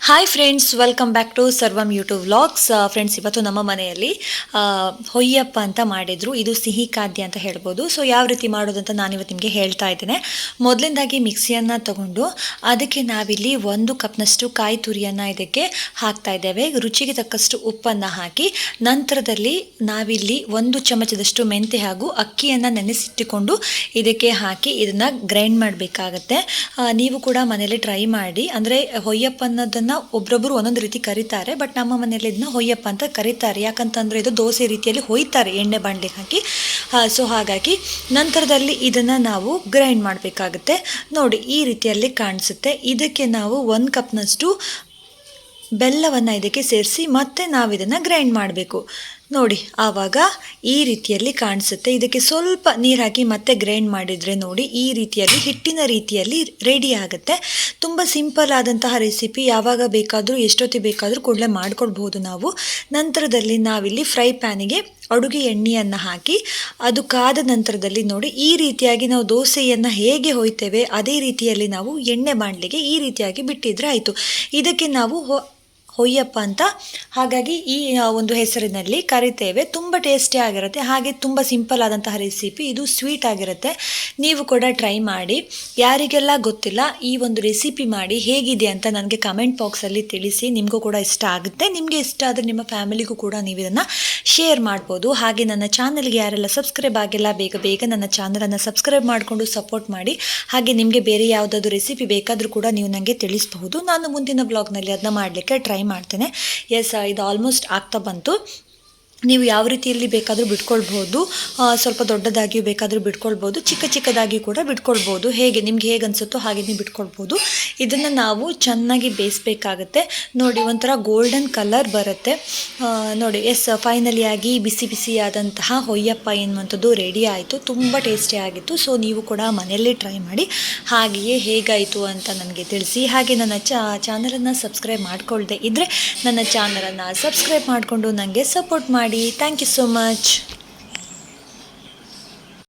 Hi friends, welcome back to Sarvam YouTube vlogs. Friends, ಇವತ್ತು ನಮ್ಮ ಮನೆಯಲ್ಲಿ ಹೊಯ್ಯಪ್ಪ ಅಂತ ಮಾಡಿದ್ರು. ಇದು ಸಿಹಿ ಖಾದ್ಯ ಅಂತ ಹೇಳ್ಬೋದು. ಸೊ ಯಾವ ರೀತಿ ಮಾಡೋದು ಅಂತ ನಾನಿವತ್ತು ನಿಮಗೆ ಹೇಳ್ತಾ ಇದ್ದೇನೆ. ಮೊದಲಿಂದಾಗಿ ಮಿಕ್ಸಿಯನ್ನು ತಗೊಂಡು ಅದಕ್ಕೆ ನಾವಿಲ್ಲಿ 1 ಕಪ್ನಷ್ಟು ಕಾಯಿ ತುರಿಯನ್ನು ಇದಕ್ಕೆ ಹಾಕ್ತಾ ಇದ್ದೇವೆ. ರುಚಿಗೆ ತಕ್ಕಷ್ಟು ಉಪ್ಪನ್ನು ಹಾಕಿ ನಂತರದಲ್ಲಿ ನಾವಿಲ್ಲಿ 1 ಚಮಚದಷ್ಟು ಮೆಂತೆ ಹಾಗೂ ಅಕ್ಕಿಯನ್ನು ನೆನೆಸಿಟ್ಟುಕೊಂಡು ಇದಕ್ಕೆ ಹಾಕಿ ಇದನ್ನು ಗ್ರೈಂಡ್ ಮಾಡಬೇಕಾಗತ್ತೆ. ನೀವು ಕೂಡ ಮನೆಯಲ್ಲಿ ಟ್ರೈ ಮಾಡಿ. ಅಂದರೆ ಹೊಯ್ಯಪ್ಪ ಅನ್ನೋದನ್ನು ಒಬ್ಬೊಬ್ಬರು ಒಂದೊಂದು ರೀತಿ ಕರೀತಾರೆ, ಬಟ್ ನಮ್ಮ ಮನೆಯಲ್ಲಿ ಇದನ್ನ ಹೊಯ್ಯಪ್ಪ ಅಂತ ಕರೀತಾರೆ. ಯಾಕಂತಂದರೆ ಇದು ದೋಸೆ ರೀತಿಯಲ್ಲಿ ಹೊಯ್ತಾರೆ ಎಣ್ಣೆ ಬಾಣಲಿಗೆ ಹಾಕಿ. ಸೊ ಹಾಗಾಗಿ ನಂತರದಲ್ಲಿ ಇದನ್ನು ನಾವು ಗ್ರೈಂಡ್ ಮಾಡಬೇಕಾಗುತ್ತೆ. ನೋಡಿ, ಈ ರೀತಿಯಲ್ಲಿ ಕಾಣಿಸುತ್ತೆ. ಇದಕ್ಕೆ ನಾವು 1 ಕಪ್ನಷ್ಟು ಬೆಲ್ಲವನ್ನು ಇದಕ್ಕೆ ಸೇರಿಸಿ ಮತ್ತೆ ನಾವು ಇದನ್ನು ಗ್ರೈಂಡ್ ಮಾಡಬೇಕು. ನೋಡಿ, ಆವಾಗ ಈ ರೀತಿಯಲ್ಲಿ ಕಾಣಿಸುತ್ತೆ. ಇದಕ್ಕೆ ಸ್ವಲ್ಪ ನೀರು ಹಾಕಿ ಮತ್ತೆ ಗ್ರೈಂಡ್ ಮಾಡಿದರೆ ನೋಡಿ ಈ ರೀತಿಯಲ್ಲಿ ಹಿಟ್ಟಿನ ರೀತಿಯಲ್ಲಿ ರೆಡಿ ಆಗುತ್ತೆ. ತುಂಬ ಸಿಂಪಲ್ ಆದಂತಹ ರೆಸಿಪಿ. ಯಾವಾಗ ಬೇಕಾದರೂ ಎಷ್ಟೊತ್ತಿ ಬೇಕಾದರೂ ಕೂಡಲೇ ಮಾಡ್ಕೊಳ್ಬೋದು ನಾವು. ನಂತರದಲ್ಲಿ ನಾವಿಲ್ಲಿ ಫ್ರೈ ಪ್ಯಾನಿಗೆ ಅಡುಗೆ ಎಣ್ಣೆಯನ್ನು ಹಾಕಿ ಅದು ಕಾದ ನಂತರದಲ್ಲಿ ನೋಡಿ ಈ ರೀತಿಯಾಗಿ ನಾವು ದೋಸೆಯನ್ನು ಹೇಗೆ ಹೊಯ್ತೇವೆ ಅದೇ ರೀತಿಯಲ್ಲಿ ನಾವು ಎಣ್ಣೆ ಬಾಣಲಿಗೆ ಈ ರೀತಿಯಾಗಿ ಬಿಟ್ಟಿದ್ರೆ ಆಯಿತು. ಇದಕ್ಕೆ ನಾವು ಹೊಯ್ಯಪ್ಪ ಅಂತ ಹಾಗಾಗಿ ಈ ಒಂದು ಹೆಸರಿನಲ್ಲಿ ಕರಿತೇವೆ. ತುಂಬ ಟೇಸ್ಟಿ ಆಗಿರುತ್ತೆ. ಹಾಗೆ ತುಂಬ ಸಿಂಪಲ್ ಆದಂತಹ ರೆಸಿಪಿ. ಇದು ಸ್ವೀಟ್ ಆಗಿರುತ್ತೆ. ನೀವು ಕೂಡ ಟ್ರೈ ಮಾಡಿ. ಯಾರಿಗೆಲ್ಲ ಗೊತ್ತಿಲ್ಲ ಈ ಒಂದು ರೆಸಿಪಿ ಮಾಡಿ ಹೇಗಿದೆ ಅಂತ ನನಗೆ ಕಮೆಂಟ್ ಬಾಕ್ಸಲ್ಲಿ ತಿಳಿಸಿ. ನಿಮಗೂ ಕೂಡ ಇಷ್ಟ ಆಗುತ್ತೆ. ನಿಮಗೆ ಇಷ್ಟ ಆದರೆ ನಿಮ್ಮ ಫ್ಯಾಮಿಲಿಗೂ ಕೂಡ ನೀವು ಇದನ್ನು ಶೇರ್ ಮಾಡ್ಬೋದು. ಹಾಗೆ ನನ್ನ ಚಾನಲ್ಗೆ ಯಾರೆಲ್ಲ ಸಬ್ಸ್ಕ್ರೈಬ್ ಆಗಿಲ್ಲ ಬೇಗ ನನ್ನ ಚಾನಲನ್ನು ಸಬ್ಸ್ಕ್ರೈಬ್ ಮಾಡಿಕೊಂಡು ಸಪೋರ್ಟ್ ಮಾಡಿ. ಹಾಗೆ ನಿಮಗೆ ಬೇರೆ ಯಾವುದಾದ್ರು ರೆಸಿಪಿ ಬೇಕಾದರೂ ಕೂಡ ನೀವು ನನಗೆ ತಿಳಿಸಬಹುದು. ನಾನು ಮುಂದಿನ ಬ್ಲಾಗ್ನಲ್ಲಿ ಅದನ್ನ ಮಾಡಲಿಕ್ಕೆ ಟ್ರೈ ಮಾಡ್ತೇನೆ. ಇದು ಆಲ್ಮೋಸ್ಟ್ ಆಗ್ತಾ ಬಂತು. ನೀವು ಯಾವ ರೀತಿಯಲ್ಲಿ ಬೇಕಾದರೂ ಬಿಟ್ಕೊಳ್ಬೋದು. ಸ್ವಲ್ಪ ದೊಡ್ಡದಾಗಿಯೂ ಬೇಕಾದರೂ ಬಿಟ್ಕೊಳ್ಬೋದು, ಚಿಕ್ಕದಾಗಿ ಕೂಡ ಬಿಟ್ಕೊಳ್ಬೋದು. ನಿಮ್ಗೆ ಹೇಗೆ ಅನಿಸುತ್ತೋ ಹಾಗೆ ನೀವು ಬಿಟ್ಕೊಳ್ಬೋದು. ಇದನ್ನು ನಾವು ಚೆನ್ನಾಗಿ ಬೇಯಿಸಬೇಕಾಗತ್ತೆ. ನೋಡಿ, ಒಂಥರ ಗೋಲ್ಡನ್ ಕಲರ್ ಬರುತ್ತೆ. ನೋಡಿ, ಫೈನಲಿ ಆಗಿ ಬಿಸಿಯಾದಂತಹ ಹೊಯ್ಯಪ್ಪ ಎನ್ನುವಂಥದ್ದು ರೆಡಿ ಆಯಿತು. ತುಂಬ ಟೇಸ್ಟಿ ಆಗಿತ್ತು. ಸೊ ನೀವು ಕೂಡ ಮನೆಯಲ್ಲೇ ಟ್ರೈ ಮಾಡಿ. ಹಾಗೆಯೇ ಹೇಗಾಯಿತು ಅಂತ ನನಗೆ ತಿಳಿಸಿ. ಹಾಗೆ ನನ್ನ ಚಾನಲನ್ನು ಸಬ್ಸ್ಕ್ರೈಬ್ ಮಾಡ್ಕೊಳ್ದೆ ಇದ್ದರೆ ನನ್ನ ಚಾನಲನ್ನು ಸಬ್ಸ್ಕ್ರೈಬ್ ಮಾಡಿಕೊಂಡು ನನಗೆ ಸಪೋರ್ಟ್ ಮಾಡಿ. Thank you so much.